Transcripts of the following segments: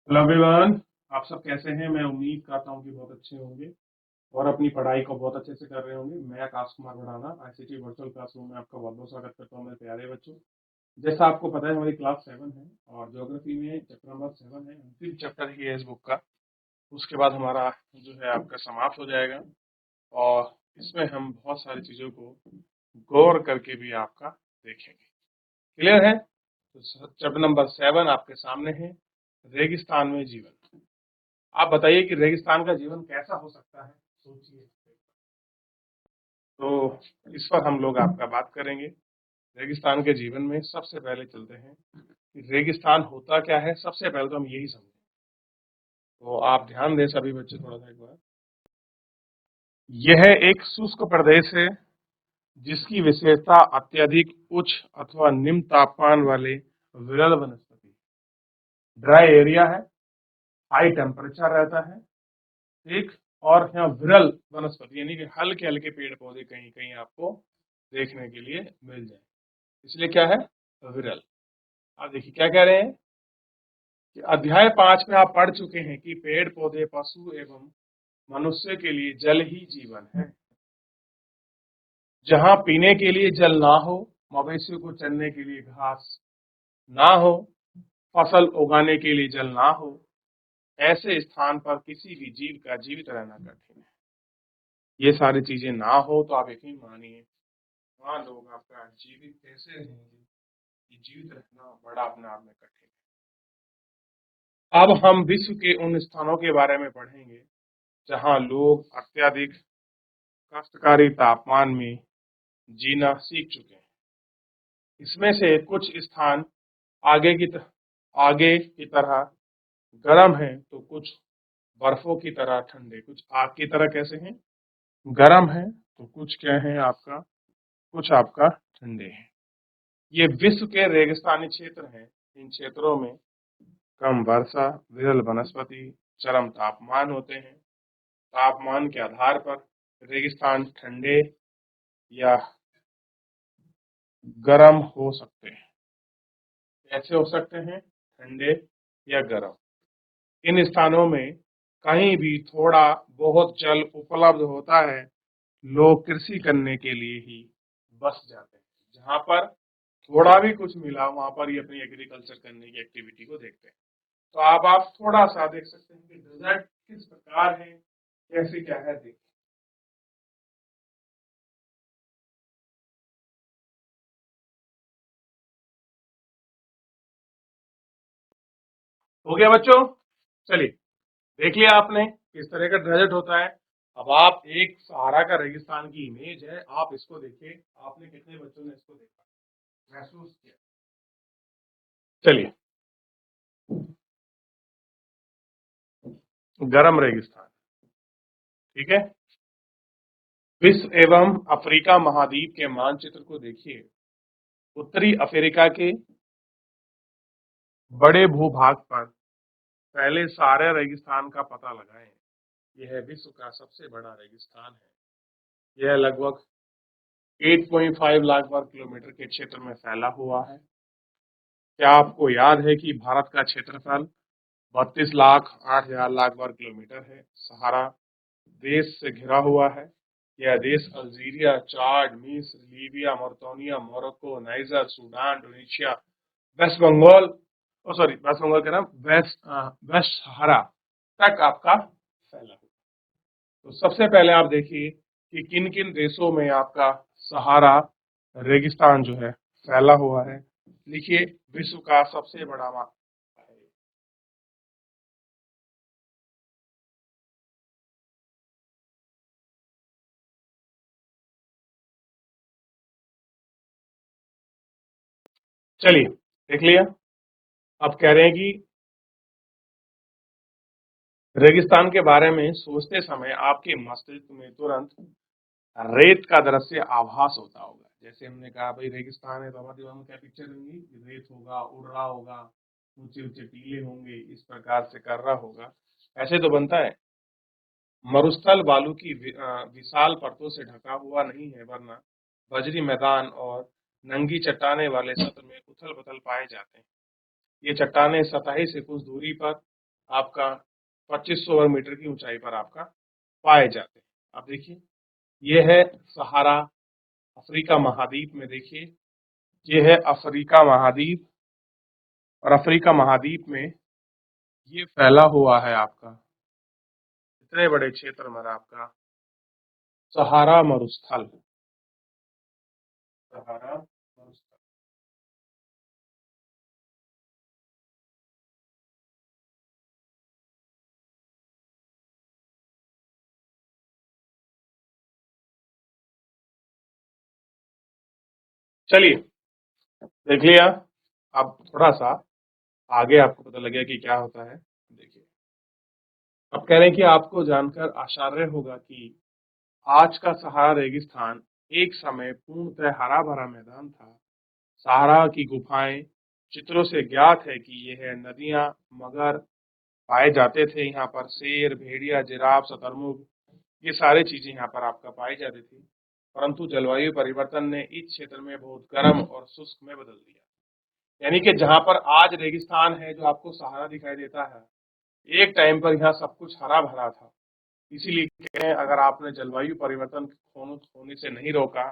Hello everyone. आप सब कैसे हैं? मैं उम्मीद करता हूं कि बहुत अच्छे होंगे और अपनी पढ़ाई को बहुत अच्छे से कर रहे होंगे। मैं Akash Kumar Bhadana ICT virtual classroom में आपका बहुत बहुत स्वागत करता हूं मेरे प्यारे बच्चों। जैसा आपको पता है हमारी क्लास 7 है और ज्योग्राफी में चैप्टर नंबर 7 है, अंतिम चैप्टर ही है इस बुक का। उसके बाद हमारा जो है आपका समाप्त हो जाएगा और इसमें हम बहुत सारी चीजों को गौर करके भी आपका देखेंगे। क्लियर है? तो चैप्टर नंबर 7 आपके सामने है, रेगिस्तान में जीवन। आप बताइए कि रेगिस्तान का जीवन कैसा हो सकता है? सोचिए। तो इस पर हम लोग आपका बात करेंगे। रेगिस्तान के जीवन में सबसे पहले चलते हैं कि रेगिस्तान होता क्या है। सबसे पहले तो हम यही समझें। तो आप ध्यान दें सभी बच्चे थोड़ा सा एक बार। यह एक शुष्क प्रदेश है जिसकी विशेषता अत्यधिक उच्च अथवा निम्न तापमान वाले विरल वनस्पति, ड्राई एरिया है, हाई टेम्परेचर रहता है। ठीक। और यहाँ विरल वनस्पति यानी कि हल्के हल्के पेड़ पौधे कहीं कहीं आपको देखने के लिए मिल जाए, इसलिए क्या है? विरल। आप देखिए क्या कह रहे हैं कि अध्याय 5 में आप पढ़ चुके हैं कि पेड़ पौधे पशु एवं मनुष्य के लिए जल ही जीवन है। जहाँ पीने के लिए जल ना हो, मवेशियों को चरने के लिए घास ना हो, फसल उगाने के लिए जल ना हो, ऐसे स्थान पर किसी भी जीव का जीवित रहना कठिन है। ये सारी चीजें ना हो तो आप यकीन मानिए वहाँ लोग आपका जीवित कैसे रहेंगे? ये जीवित रहना बड़ा अपने आप में कठिन है। अब हम विश्व के उन स्थानों के बारे में पढ़ेंगे जहाँ लोग अत्यधिक कष्टकारी तापमान में जीना सीख चुके हैं। इसमें से कुछ स्थान आगे की तरह गर्म हैं, तो कुछ बर्फों की तरह ठंडे, कुछ आग की तरह कैसे हैं? गर्म हैं, तो कुछ क्या है आपका, कुछ आपका ठंडे हैं। ये विश्व के रेगिस्तानी क्षेत्र हैं। इन क्षेत्रों में कम वर्षा, विरल वनस्पति, चरम तापमान होते हैं। तापमान के आधार पर रेगिस्तान ठंडे या गर्म हो सकते हैं। कैसे हो सकते हैं? ठंडे या गर्म। इन स्थानों में कहीं भी थोड़ा बहुत जल उपलब्ध होता है, लोग कृषि करने के लिए ही बस जाते हैं। जहाँ पर थोड़ा भी कुछ मिला वहां पर ही अपनी एग्रीकल्चर करने की एक्टिविटी को देखते हैं। तो अब आप थोड़ा सा देख सकते हैं कि डेजर्ट किस प्रकार है, कैसे क्या है, देखिए। हो गया बच्चों? चलिए देख लिया आपने किस तरह का डेजर्ट होता है। अब आप एक सहारा का रेगिस्तान की इमेज है, आप इसको देखिए। आपने कितने बच्चों ने इसको देखा, महसूस किया? चलिए, गर्म रेगिस्तान। ठीक है। विश्व एवं अफ्रीका महाद्वीप के मानचित्र को देखिए। उत्तरी अफ्रीका के बड़े भूभाग पर पहले सारे रेगिस्तान का पता लगाएं। यह विश्व का सबसे बड़ा रेगिस्तान है। यह लगभग 8.5 लाख वर्ग किलोमीटर के क्षेत्र में फैला हुआ है। क्या आपको याद है कि भारत का क्षेत्रफल 32 लाख 8 हजार वर्ग किलोमीटर है? सहारा देश से घिरा हुआ है। यह देश अल्जीरिया, चाड, मिस्र, Libya, Mauritania, Morocco, Niger, Sudan, Tunisia, West Bengal, oh sorry West Bengal के नाम वेस्ट सहारा तक आपका फैला हुआ। तो सबसे पहले आप देखिए कि किन किन देशों में आपका सहारा रेगिस्तान जो है फैला हुआ है। लिखिए, विश्व का सबसे बड़ा है। चलिए देख लिया। अब कह रहे हैं कि रेगिस्तान के बारे में सोचते समय आपके मस्तिष्क में तुरंत रेत का दृश्य आभास होता होगा। जैसे हमने कहा भाई रेगिस्तान है तो हमारे दिमाग में क्या पिक्चर होंगी? रेत होगा, उड़ रहा होगा, ऊंचे ऊंचे टीले होंगे, इस प्रकार से कर रहा होगा। ऐसे तो बनता है। मरुस्थल बालू की विशाल परतों से ढका हुआ नहीं है, वरना बजरी मैदान और नंगी चट्टाने वाले सत्र में उथल पुथल पाए जाते हैं। ये चट्टाने सतही से कुछ दूरी पर आपका 2500 वर्ग मीटर की ऊंचाई पर आपका पाए जाते हैं। आप देखिए, ये है सहारा अफ्रीका महाद्वीप में। देखिए, ये है अफ्रीका महाद्वीप, और अफ्रीका महाद्वीप में ये फैला हुआ है आपका इतने बड़े क्षेत्र में आपका सहारा मरुस्थल। सहारा मरुस्थल। चलिए, देख लिया। अब थोड़ा सा आगे आपको पता लगेगा कि क्या होता है। देखिए, अब कह रहे हैं कि आपको जानकर आश्चर्य होगा कि आज का सहारा रेगिस्तान एक समय पूर्णतः हरा भरा मैदान था। सहारा की गुफाएं चित्रों से ज्ञात है कि यह नदियां, मगर पाए जाते थे यहाँ पर। शेर, भेड़िया, जिराफ, शतुरमुर्ग, ये सारी चीजें यहाँ पर आपका पाई जाती थी। परंतु जलवायु परिवर्तन ने इस क्षेत्र में बहुत गर्म और शुष्क में बदल दिया। यानी कि जहाँ पर आज रेगिस्तान है, जो आपको सहारा दिखाई देता है, एक टाइम पर यहाँ सब कुछ हरा भरा था। इसीलिए कहते हैं, अगर आपने जलवायु परिवर्तन होने से नहीं रोका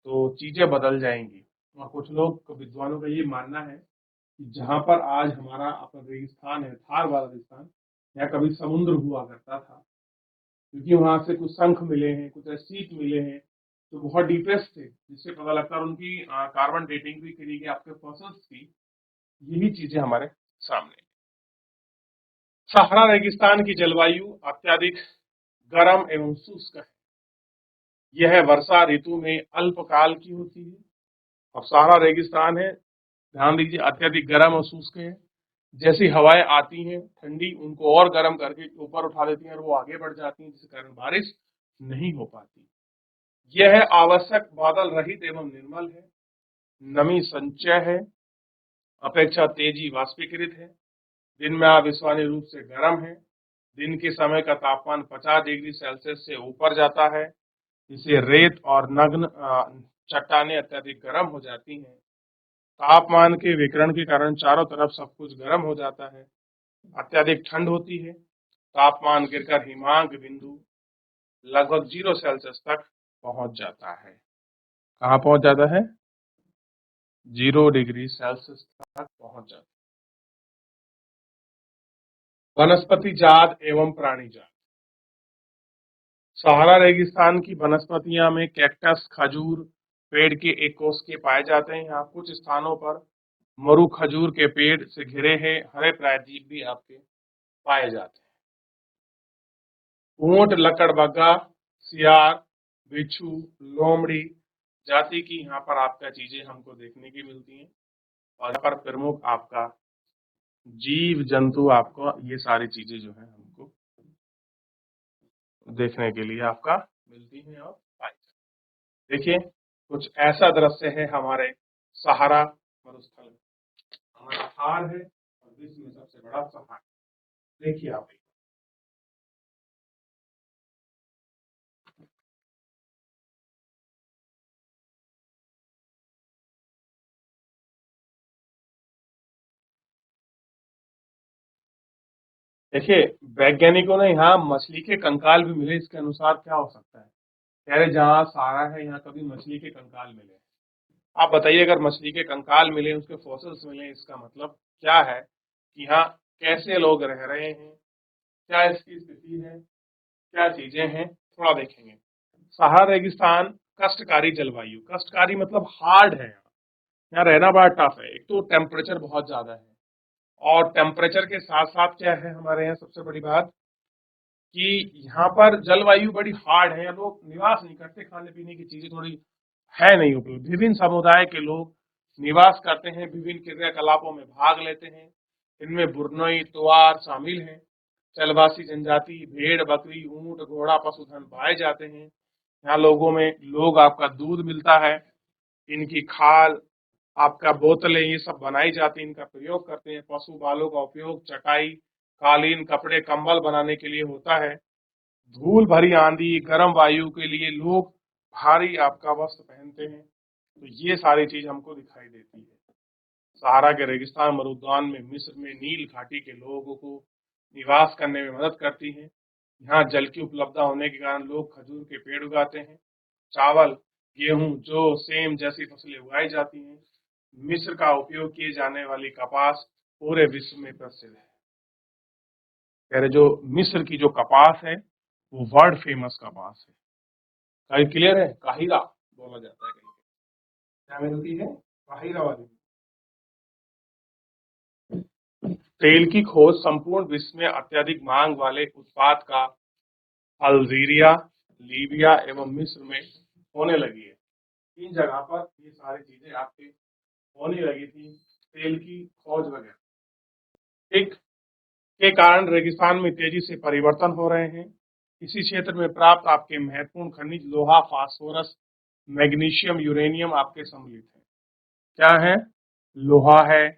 तो चीजें बदल जाएंगी। और कुछ लोग, विद्वानों का ये मानना है कि जहाँ पर आज हमारा अपना रेगिस्तान है, थार वाला रेगिस्तान, यहाँ कभी समुद्र हुआ करता था, क्योंकि वहां से कुछ शंख मिले हैं, कुछ सीप मिले हैं, तो बहुत डीपेस्ट थे, जिससे पता लगता है। और उनकी कार्बन डेटिंग भी करी गई आपके फॉसिल्स की। यही चीजें हमारे सामने। सहारा रेगिस्तान की जलवायु अत्यधिक गर्म एवं शुष्क है। यह वर्षा ऋतु में अल्पकाल की होती है। अब सहारा रेगिस्तान है, ध्यान दीजिए, अत्यधिक गर्म और शुष्क है। जैसी हवाएं आती हैं ठंडी, उनको और गर्म करके ऊपर उठा देती हैं और वो आगे बढ़ जाती हैं, जिसके कारण बारिश नहीं हो पाती। यह आवश्यक बादल रहित एवं निर्मल है। नमी संचय है, अपेक्षा तेजी वाष्पीकृत है। दिन में अविश्वसनीय रूप से गर्म है। दिन के समय का तापमान 50 डिग्री सेल्सियस से ऊपर जाता है। इसे रेत और नग्न चट्टानें अत्यधिक गर्म हो जाती हैं। तापमान के विकिरण के कारण चारों तरफ सब कुछ गर्म हो जाता है। अत्यधिक ठंड होती है। तापमान गिरकर हिमांक बिंदु लगभग 0 सेल्सियस तक पहुंच जाता है। कहाँ पहुंच जाता है? 0 डिग्री सेल्सियस तक पहुंच जाता है। वनस्पति जात एवं प्राणी जात। सहारा रेगिस्तान की वनस्पतियां में कैक्टस, खजूर पेड़ के एक कोष के पाए जाते हैं। यहाँ कुछ स्थानों पर मरु खजूर के पेड़ से घिरे हैं हरे प्रायद्वीप भी आपके पाए जाते हैं। ऊंट, लकड़बग्गा, सियार, बिच्छू, लोमड़ी जाति की यहाँ पर आपका चीजें हमको देखने की मिलती हैं। और यहाँ पर प्रमुख आपका जीव जंतु, आपको ये सारी चीजें जो है हमको देखने के लिए आपका मिलती हैं और पाई जाती हैं। देखिए, कुछ ऐसा दृश्य है हमारे सहारा मरुस्थल में। हमारा थार है और विश्व में सबसे बड़ा सहारा। देखिए आप, देखिए, वैज्ञानिकों ने यहाँ मछली के कंकाल भी मिले। इसके अनुसार क्या हो सकता है? कह रहे जहाँ सहारा है, यहाँ कभी मछली के कंकाल मिले। आप बताइए, अगर मछली के कंकाल मिले, उसके फॉसिल्स मिले, इसका मतलब क्या है कि यहाँ कैसे लोग रह रहे हैं, क्या इसकी स्थिति है, क्या चीजें हैं, थोड़ा देखेंगे। सहारा रेगिस्तान कष्टकारी जलवायु। कष्टकारी मतलब हार्ड है। यहाँ रहना बड़ा टफ है। एक तो टेम्परेचर बहुत ज्यादा है, और टेम्परेचर के साथ साथ क्या है हमारे यहाँ सबसे बड़ी बात, कि यहाँ पर जलवायु बड़ी हार्ड है। लोग निवास नहीं करते, खाने पीने की चीजें थोड़ी है नहीं उपलब्ध। विभिन्न समुदाय के लोग निवास करते हैं, विभिन्न क्रियाकलापों में भाग लेते हैं। इनमें बुर्नोई, तुआर शामिल हैं। चलवासी जनजाति, भेड़, बकरी, ऊंट, घोड़ा, पशुधन पाए जाते हैं। यहाँ लोग आपका दूध मिलता है। इनकी खाल, आपका बोतलें, ये सब बनाई जाती है, इनका प्रयोग करते हैं। पशु बालों का उपयोग चटाई, कालीन, कपड़े, कंबल बनाने के लिए होता है। धूल भरी आंधी, गर्म वायु के लिए लोग भारी आपका वस्त्र पहनते हैं। तो ये सारी चीज हमको दिखाई देती है। सहारा के रेगिस्तान मरुद्यान में मिस्र में नील घाटी के लोगों को निवास करने में मदद करती हैं। यहाँ जल की उपलब्धता होने के कारण लोग खजूर के पेड़ उगाते हैं। चावल, गेहूं, जौ, सेम जैसी फसलें उगाई जाती हैं। मिस्र का उपयोग किए जाने वाली कपास पूरे विश्व में प्रसिद्ध है। कह रहे जो मिस्र की जो कपास है वो वर्ल्ड फेमस कपास है। कहीं क्लियर है? काहिरा बोला जाता है कहीं। क्या मिलती है? काहिरा वाली। तेल की खोज संपूर्ण विश्व में अत्यधिक मांग वाले उत्पाद का अल्जीरिया, लीबिया एवं मिस्र में होने लगी है। इन जगह पर ये सारी चीजें आपके होने लगी थी, तेल की खोज वगैरह। ठीक, के कारण रेगिस्तान में तेजी से परिवर्तन हो रहे हैं। इसी क्षेत्र में प्राप्त आपके महत्वपूर्ण खनिज लोहा, फास्फोरस, मैग्नीशियम, यूरेनियम आपके सम्मिलित हैं। क्या है? लोहा है,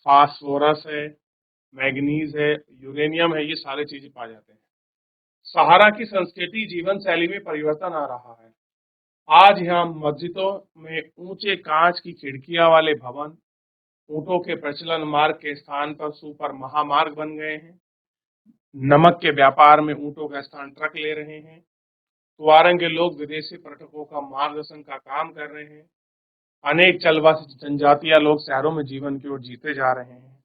फास्फोरस है, मैग्नीज है, यूरेनियम है, ये सारी चीजें पाए जाते हैं। सहारा की संस्कृति जीवन शैली में परिवर्तन आ रहा है। आज यहाँ मस्जिदों में ऊंचे कांच की खिड़कियां वाले भवन, ऊंटों के प्रचलन मार्ग के स्थान पर सुपर महामार्ग बन गए हैं। नमक के व्यापार में ऊंटों का स्थान ट्रक ले रहे हैं। तुआरंग के लोग विदेशी पर्यटकों का मार्गदर्शन का काम कर रहे हैं। अनेक जलवासी जनजातीय लोग शहरों में जीवन की ओर जीते जा रहे हैं।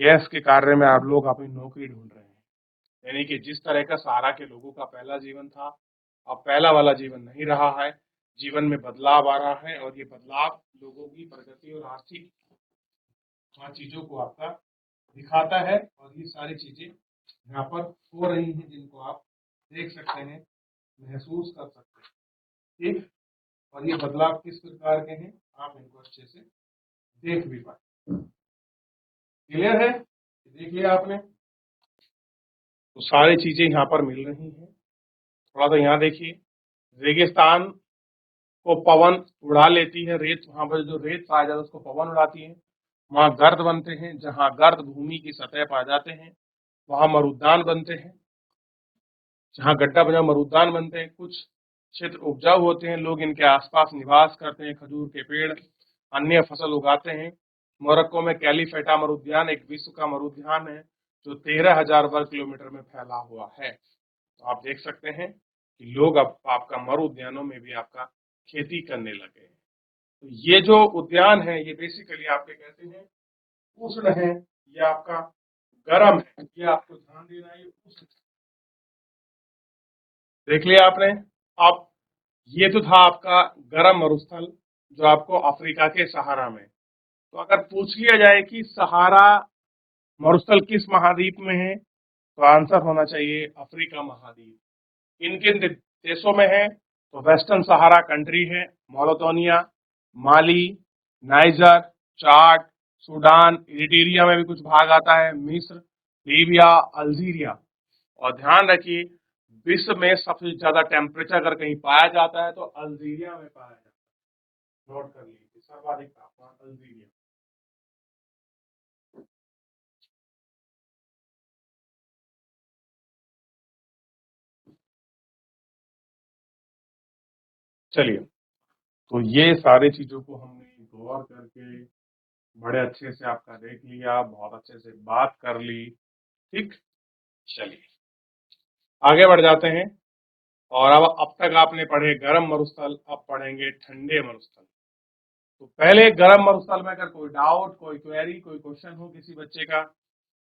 गैस के कार्य में आप लोग अपनी नौकरी ढूंढ रहे हैं। यानी कि जिस तरह का सहारा के लोगों का पहला जीवन था, अब पहला वाला जीवन नहीं रहा है। जीवन में बदलाव आ रहा है और ये बदलाव लोगों की प्रगति और आर्थिक चीजों को आपका दिखाता है। और ये सारी चीजें यहाँ पर हो रही हैं जिनको आप देख सकते हैं, महसूस कर सकते हैं। ठीक, और ये बदलाव किस प्रकार के हैं आप इनको अच्छे से देख भी पाए। क्लियर है? देख लिया आपने? तो सारी चीजें यहाँ पर मिल रही हैं। थोड़ा तो यहाँ देखिए, रेगिस्तान को पवन उड़ा लेती है रेत। वहां पर जो रेत पाया जाता है उसको पवन उड़ाती है। वहां गर्द बनते हैं, जहां गर्द भूमि की सतह पाए जाते हैं वहां मरुद्यान बनते हैं। जहाँ गड्ढा बना मरुद्यान बनते हैं। कुछ क्षेत्र उपजाऊ होते हैं, लोग इनके आसपास निवास करते हैं, खजूर के पेड़, अन्य फसल उगाते हैं। मोरक्को में कैलीफेटा मरुद्यान एक विश्व का मरुद्यान है जो 13,000 वर्ग किलोमीटर में फैला हुआ है। तो आप देख सकते हैं कि लोग अब आपका मरुद्यानों में भी आपका खेती करने लगे हैं। तो ये जो उद्यान है ये बेसिकली आपके कहते हैं उष्ण है, ये आपका गर्म है, ये आपको ध्यान देना है। उष्ण देख लिया आपने। अब ये तो था आपका गर्म मरुस्थल जो आपको अफ्रीका के सहारा में। तो अगर पूछ लिया जाए कि सहारा मरुस्थल किस महाद्वीप में है, तो आंसर होना चाहिए अफ्रीका महाद्वीप। किन किन देशों में है? तो वेस्टर्न सहारा कंट्री है, मोरिटानिया, माली, नाइजर, चाड, सूडान, इरिट्रिया में भी कुछ भाग आता है, मिस्र, लीबिया, अल्जीरिया। और ध्यान रखिए, विश्व में सबसे ज्यादा टेम्परेचर अगर कहीं पाया जाता है तो अल्जीरिया में पाया जाता है। नोट कर लीजिए, सर्वाधिक तापमान अल्जीरिया। चलिए, तो ये सारी चीजों को हमने गौर करके बड़े अच्छे से आपका देख लिया, बहुत अच्छे से बात कर ली। ठीक, चलिए आगे बढ़ जाते हैं। और अब तक आपने पढ़े गर्म मरुस्थल, अब पढ़ेंगे ठंडे मरुस्थल। तो पहले गर्म मरुस्थल में अगर कोई डाउट, कोई क्वेरी, कोई क्वेश्चन हो किसी बच्चे का,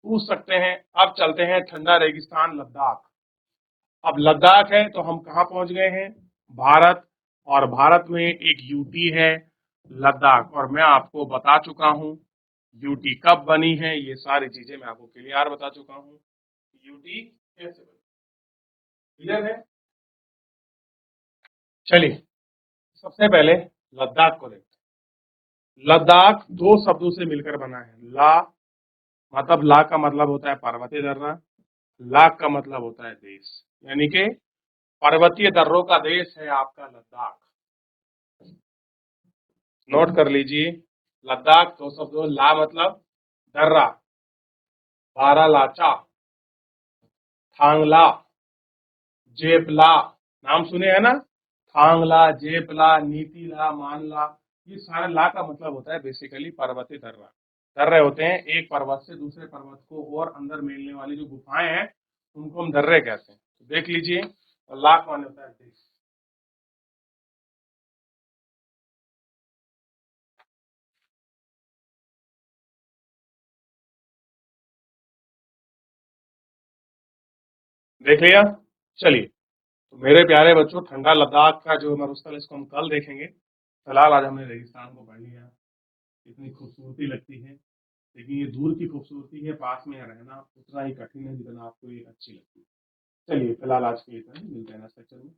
पूछ सकते हैं। अब चलते हैं ठंडा रेगिस्तान लद्दाख। अब लद्दाख है तो हम कहाँ पहुंच गए हैं? भारत। और भारत में एक यूटी है लद्दाख, और मैं आपको बता चुका हूं यूटी कब बनी है। ये सारी चीजें मैं आपको क्लियर बता चुका हूं यूटी कैसे बनी। क्लियर है? चलिए सबसे पहले लद्दाख को देखते हैं। लद्दाख दो शब्दों से मिलकर बना है। ला मतलब, ला का मतलब होता है पर्वतीय दर्रा, लाख का मतलब होता है देश। यानी कि पर्वतीय दर्रों का देश है आपका लद्दाख। नोट कर लीजिए, लद्दाख दो शब्दों, ला मतलब दर्रा, बारालाचा, थांगला, जेपला, नाम सुने हैं ना? थांगला, जेपला, नीतीला, मानला, ये सारा ला का मतलब होता है बेसिकली पर्वतीय दर्रा। कर रहे होते हैं, एक पर्वत से दूसरे पर्वत को और अंदर मिलने वाली जो गुफाएं हैं उनको हम दर्रे कहते हैं। तो देख लीजिए, लाख माने होता है देश। देख लिया। चलिए, तो मेरे प्यारे बच्चों, ठंडा लद्दाख का जो मरुस्थल है इसको हम कल देखेंगे। फिलहाल आज हमने रेगिस्तान को पढ़ लिया। इतनी खूबसूरती लगती है, लेकिन ये दूर की खूबसूरती है, पास में रहना उतना ही कठिन है जितना आपको ये अच्छी लगती है। चलिए, फिलहाल आज के लिए इतना ही, मिलते हैं नेक्स्ट लेक्चर में।